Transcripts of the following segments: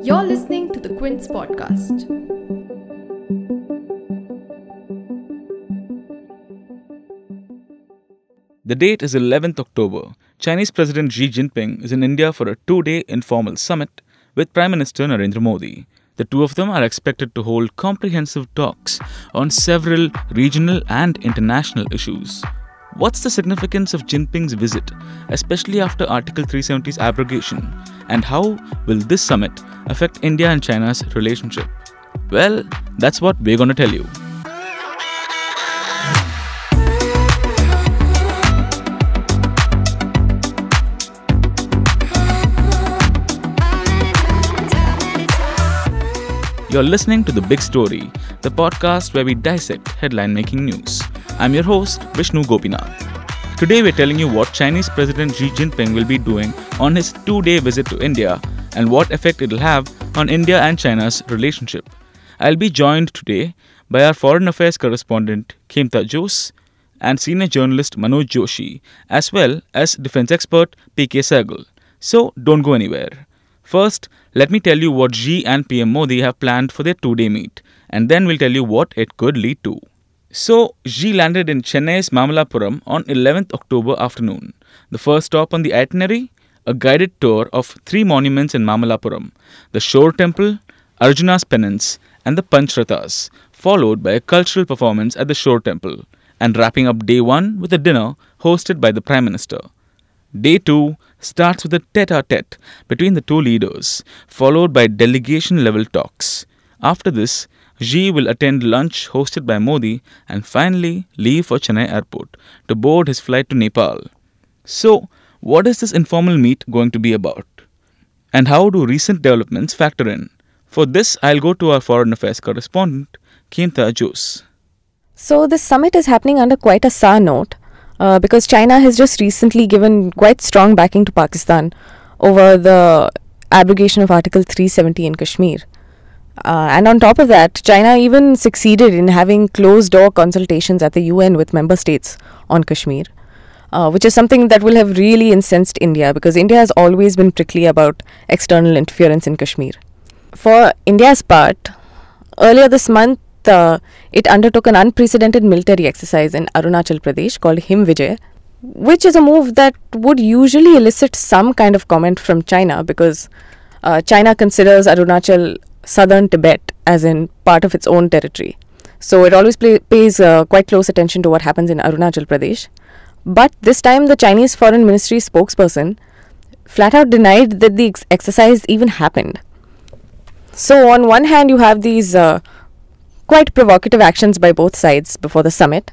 You're listening to the Quint's podcast. The date is 11th October. Chinese President Xi Jinping is in India for a 2-day informal summit with Prime Minister Narendra Modi. The two of them are expected to hold comprehensive talks on several regional and international issues. What's the significance of Jinping's visit, especially after Article 370's abrogation? And how will this summit affect India and China's relationship? Well, that's what we're going to tell you. You're listening to The Big Story, the podcast where we dissect headline-making news. I'm your host, Vishnu Gopinath. Today we're telling you what Chinese President Xi Jinping will be doing on his 2-day visit to India and what effect it'll have on India and China's relationship. I'll be joined today by our foreign affairs correspondent, Quint and senior journalist Manoj Joshi, as well as defense expert PK Sehgal. So don't go anywhere. First, let me tell you what Xi and PM Modi have planned for their 2-day meet, and then we'll tell you what it could lead to. So, Xi landed in Chennai's Mamallapuram on 11th October afternoon. The first stop on the itinerary? A guided tour of 3 monuments in Mamallapuram: the Shore Temple, Arjuna's Penance, and the Panchrathas, followed by a cultural performance at the Shore Temple, and wrapping up day 1 with a dinner hosted by the Prime Minister. Day 2 starts with a tete-a-tete between the two leaders, followed by delegation-level talks. After this, Xi will attend lunch hosted by Modi and finally leave for Chennai airport to board his flight to Nepal. So, what is this informal meet going to be about? And how do recent developments factor in? For this, I'll go to our foreign affairs correspondent, Kinta Jos. So, this summit is happening under quite a sour note. Because China has just recently given quite strong backing to Pakistan over the abrogation of Article 370 in Kashmir. And on top of that, China even succeeded in having closed-door consultations at the UN with member states on Kashmir, which is something that will have really incensed India because India has always been prickly about external interference in Kashmir. For India's part, earlier this month, it undertook an unprecedented military exercise in Arunachal Pradesh called Him Vijay, which is a move that would usually elicit some kind of comment from China because China considers Arunachal southern Tibet as in part of its own territory. So it always pays quite close attention to what happens in Arunachal Pradesh. But this time the Chinese Foreign Ministry spokesperson flat out denied that the exercise even happened. So on one hand you have these quite provocative actions by both sides before the summit.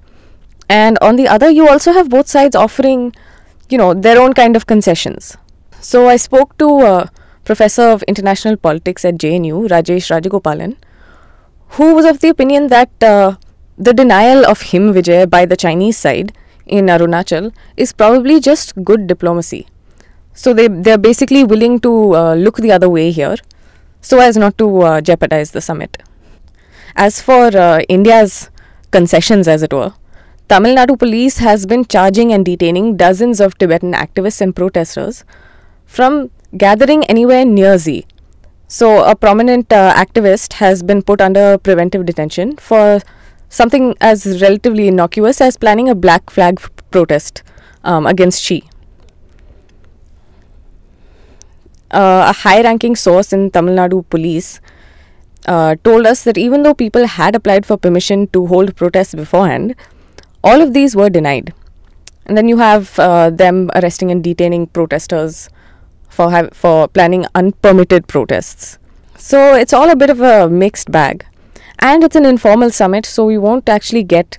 And on the other, you also have both sides offering, their own kind of concessions. So I spoke to a professor of international politics at JNU, Rajesh Rajagopalan, who was of the opinion that the denial of Him Vijay by the Chinese side in Arunachal is probably just good diplomacy. So they're basically willing to look the other way here so as not to jeopardize the summit. As for India's concessions, as it were, Tamil Nadu police has been charging and detaining dozens of Tibetan activists and protesters from gathering anywhere near Z. So a prominent activist has been put under preventive detention for something as relatively innocuous as planning a black flag protest against Xi. A high-ranking source in Tamil Nadu police told us that even though people had applied for permission to hold protests beforehand, all of these were denied. And then you have them arresting and detaining protesters for planning unpermitted protests. So it's all a bit of a mixed bag. And it's an informal summit, so we won't actually get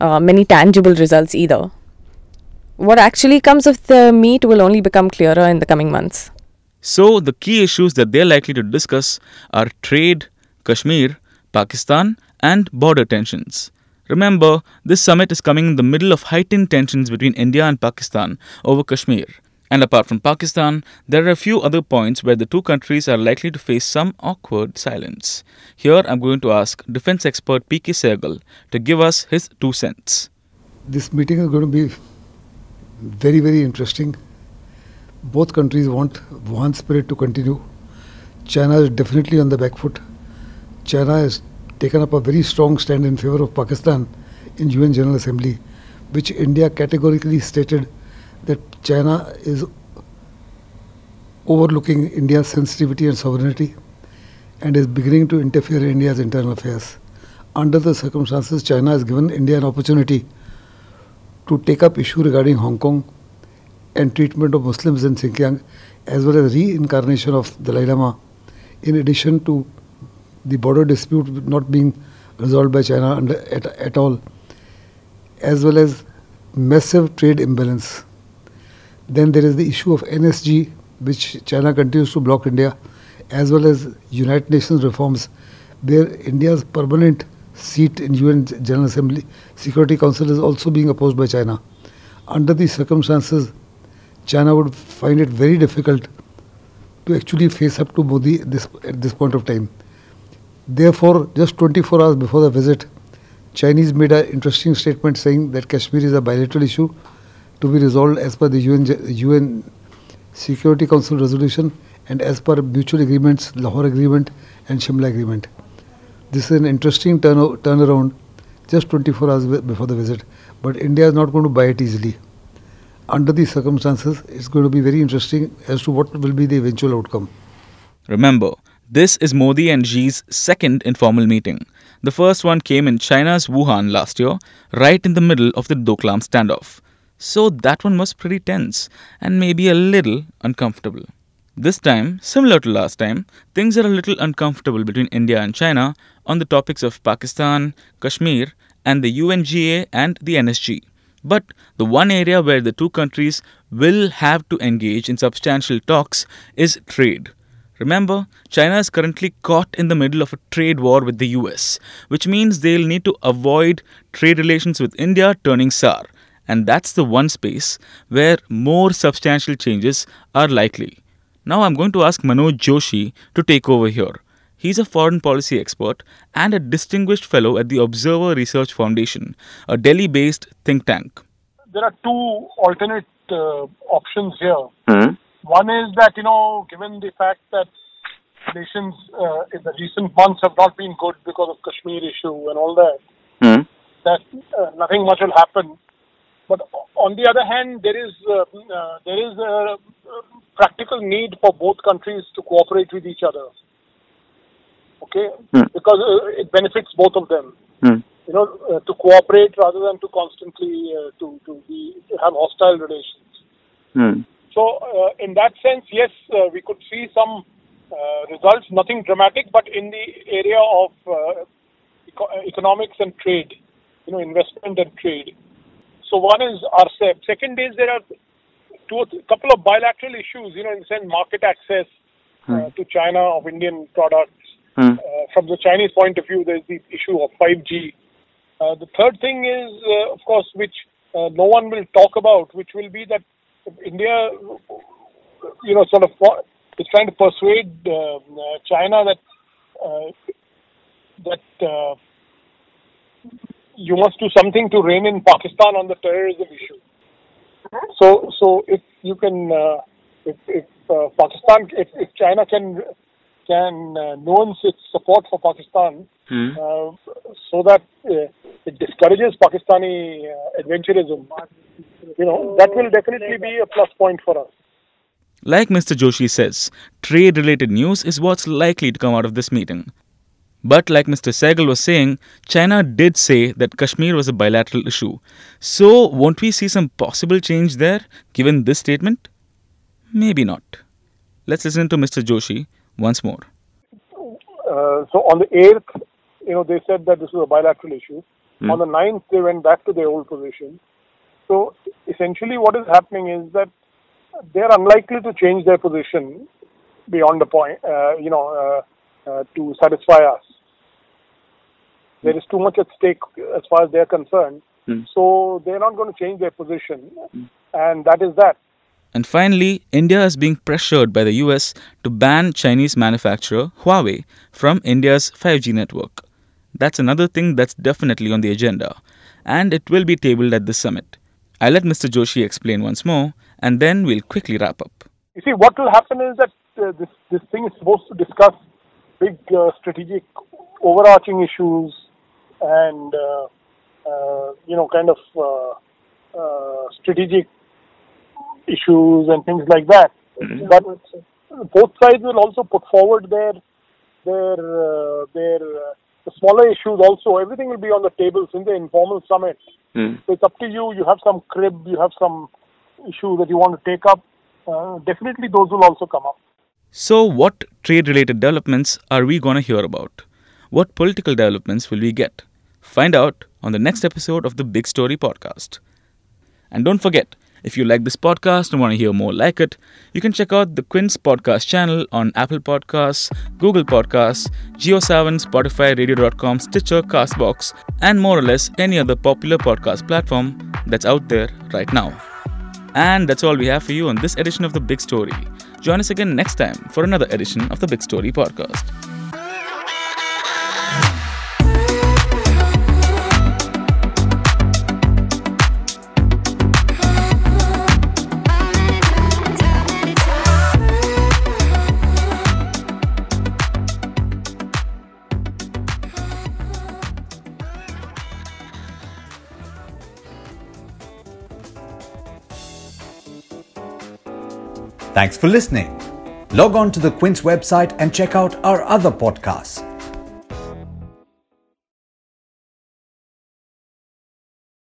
many tangible results either. What actually comes of the meet will only become clearer in the coming months. So the key issues that they're likely to discuss are trade, Kashmir, Pakistan, and border tensions. Remember, this summit is coming in the middle of heightened tensions between India and Pakistan over Kashmir. And apart from Pakistan, there are a few other points where the two countries are likely to face some awkward silence. Here I'm going to ask defense expert PK Sehgal to give us his 2 cents. This meeting is going to be very, very interesting Both countries want Wuhan spirit to continue. China is definitely on the back foot. China has taken up a very strong stand in favor of Pakistan in UN General Assembly, which India categorically stated that China is overlooking India's sensitivity and sovereignty and is beginning to interfere in India's internal affairs. Under the circumstances, China has given India an opportunity to take up issue regarding Hong Kong and treatment of Muslims in Xinjiang, as well as reincarnation of Dalai Lama, in addition to the border dispute not being resolved by China at all, as well as massive trade imbalance. Then there is the issue of NSG, which China continues to block India, as well as United Nations reforms, where India's permanent seat in UN General Assembly Security Council is also being opposed by China. Under these circumstances, China would find it very difficult to actually face up to Modi at this point of time. Therefore, just 24 hours before the visit, Chinese made an interesting statement saying that Kashmir is a bilateral issue to be resolved as per the UN Security Council resolution and as per mutual agreements, Lahore Agreement and Shimla Agreement. This is an interesting turnaround just 24 hours before the visit. But India is not going to buy it easily. Under these circumstances, it's going to be very interesting as to what will be the eventual outcome. Remember, this is Modi and Xi's second informal meeting. The first one came in China's Wuhan last year, right in the middle of the Doklam standoff. So that one was pretty tense and maybe a little uncomfortable. This time, similar to last time, things are a little uncomfortable between India and China on the topics of Pakistan, Kashmir, and the UNGA and the NSG. But the one area where the two countries will have to engage in substantial talks is trade. Remember, China is currently caught in the middle of a trade war with the US, which means they'll need to avoid trade relations with India turning sour. And that's the one space where more substantial changes are likely. Now I'm going to ask Manoj Joshi to take over here. He's a foreign policy expert and a distinguished fellow at the Observer Research Foundation, a Delhi-based think tank. There are two alternate options here. Hmm. One is that, given the fact that relations in the recent months have not been good because of Kashmir issue and all that, that nothing much will happen. But on the other hand, there is a practical need for both countries to cooperate with each other. Okay, because it benefits both of them. To cooperate rather than to constantly to have hostile relations. So, in that sense, yes, we could see some results, nothing dramatic, but in the area of economics and trade, investment and trade. So, one is RCEP. Second is there are a couple of bilateral issues, in the sense market access to China of Indian products. From the Chinese point of view, there's the issue of 5G. The third thing is, of course, which no one will talk about, which will be that India, sort of is trying to persuade China that you must do something to rein in Pakistan on the terrorism issue. So if you can, if Pakistan, if China can nuance its support for Pakistan, so that it discourages Pakistani adventurism, that will definitely be a plus point for us. Like Mr. Joshi says, trade-related news is what's likely to come out of this meeting. But like Mr. Sehgal was saying, China did say that Kashmir was a bilateral issue. So won't we see some possible change there, given this statement? Maybe not. Let's listen to Mr. Joshi once more. So on the 8th, they said that this was a bilateral issue. On the 9th, they went back to their old position. So essentially what is happening is that they're unlikely to change their position beyond the point, to satisfy us. There is too much at stake as far as they're concerned. So they're not going to change their position. And that is that. And finally, India is being pressured by the US to ban Chinese manufacturer Huawei from India's 5G network. That's another thing that's definitely on the agenda, and it will be tabled at the summit. I'll let Mr. Joshi explain once more, and then we'll quickly wrap up. You see, what will happen is that this thing is supposed to discuss big strategic overarching issues and strategic issues and things like that. Mm-hmm. But both sides will also put forward their smaller issues also. Everything will be on the table in the informal summit. Mm. So it's up to you. You have some crib, you have some issue that you want to take up. Definitely those will also come up. So what trade-related developments are we going to hear about? What political developments will we get? Find out on the next episode of the Big Story podcast. And don't forget, if you like this podcast and want to hear more like it, you can check out the Quint's podcast channel on Apple Podcasts, Google Podcasts, JioSaavn, Spotify, Radio.com, Stitcher, Castbox, and more or less any other popular podcast platform that's out there right now. And that's all we have for you on this edition of The Big Story. Join us again next time for another edition of The Big Story podcast. Thanks for listening. Log on to the Quint's website and check out our other podcasts